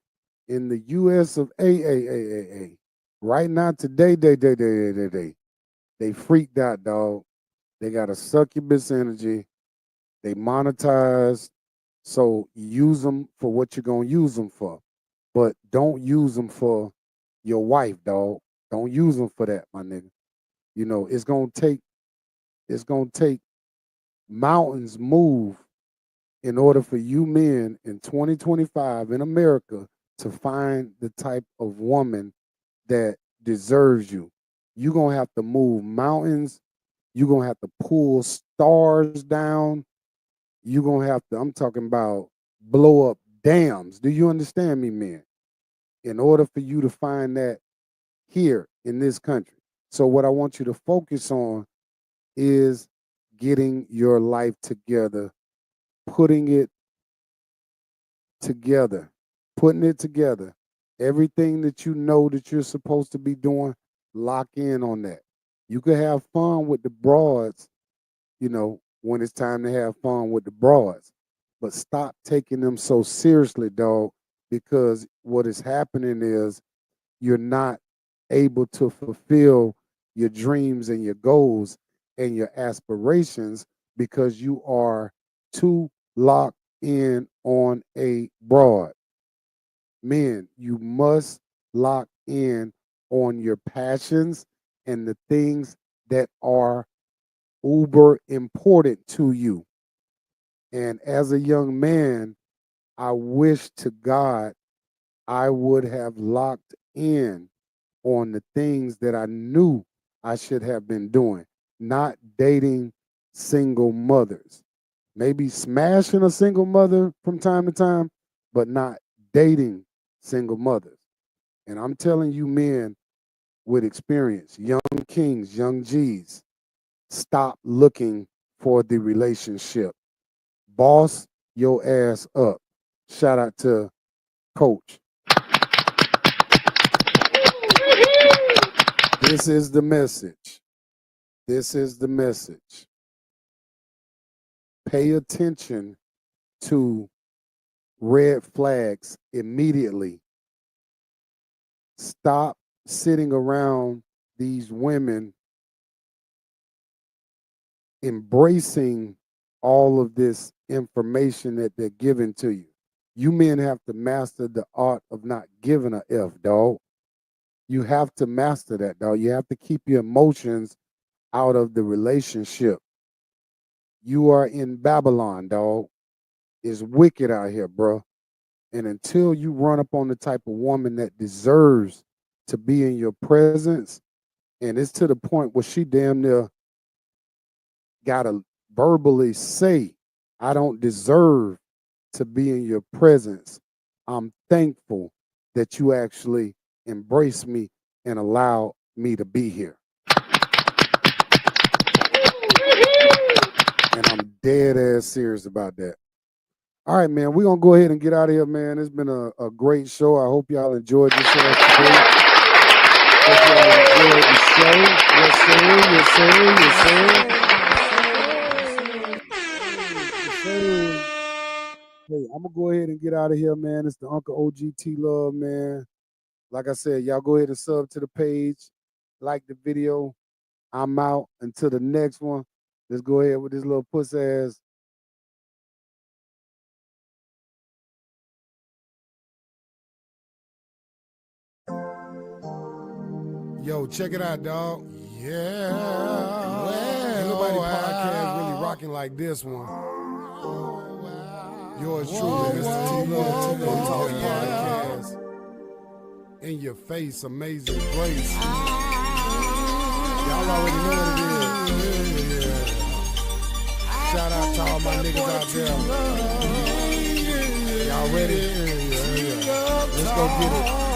in the U.S. of A. Right now, today, they freaked out, dog. They got a succubus energy. They monetize. So use them for what you're gonna use them for, but don't use them for your wife, dog. Don't use them for that, my nigga. You know, it's gonna take mountains move in order for you men in 2025 in America to find the type of woman that deserves you. You're gonna have to move mountains. You're gonna have to pull stars down. You're gonna have to, I'm talking about blow up dams. Do you understand me, men? In order for you to find that here in this country. So what I want you to focus on is getting your life together, putting it together. Everything that you know that you're supposed to be doing, lock in on that. You could have fun with the broads, you know, when it's time to have fun with the broads. But stop taking them so seriously, dog, because what is happening is you're not able to fulfill your dreams and your goals and your aspirations because you are too locked in on a broad. Men, you must lock in on your passions and the things that are uber important to you. And as a young man, I wish to God I would have locked in on the things that I knew I should have been doing, not dating single mothers. Maybe smashing a single mother from time to time, but not dating single mothers. And I'm telling you, men with experience, young kings, young G's, stop looking for the relationship. Boss your ass up. Shout out to Coach. This is the message. This is the message. Pay attention to red flags immediately. Stop sitting around these women embracing all of this information that they're giving to you. You men have to master the art of not giving a F, dog. You have to master that, dog. You have to keep your emotions out of the relationship. You are in Babylon, dog. It's wicked out here, bro. And until you run up on the type of woman that deserves to be in your presence, and it's to the point where she damn near gotta verbally say, I don't deserve to be in your presence. I'm thankful that you actually embrace me and allow me to be here. And I'm dead ass serious about that. All right, man, we're going to go ahead and get out of here, man. It's been a great show. I hope y'all enjoyed yourselves today. Hope y'all enjoyed the show. Yes, sir. Yes, sir. Yes, sir. Hey, I'm going to go ahead and get out of here, man. It's the Uncle OGT Love, man. Like I said, y'all go ahead and sub to the page. Like the video. I'm out. Until the next one. Let's go ahead with this little puss ass. Yo, check it out, dog. Yeah. Well, ain't nobody podcast really rocking like this one. Yours truly, Mr. T Love, T Love Talk Podcast. In your face, Amazing Grace. Y'all already know what it is. Yeah. Shout out to all my niggas out there. Y'all ready? Let's go get it.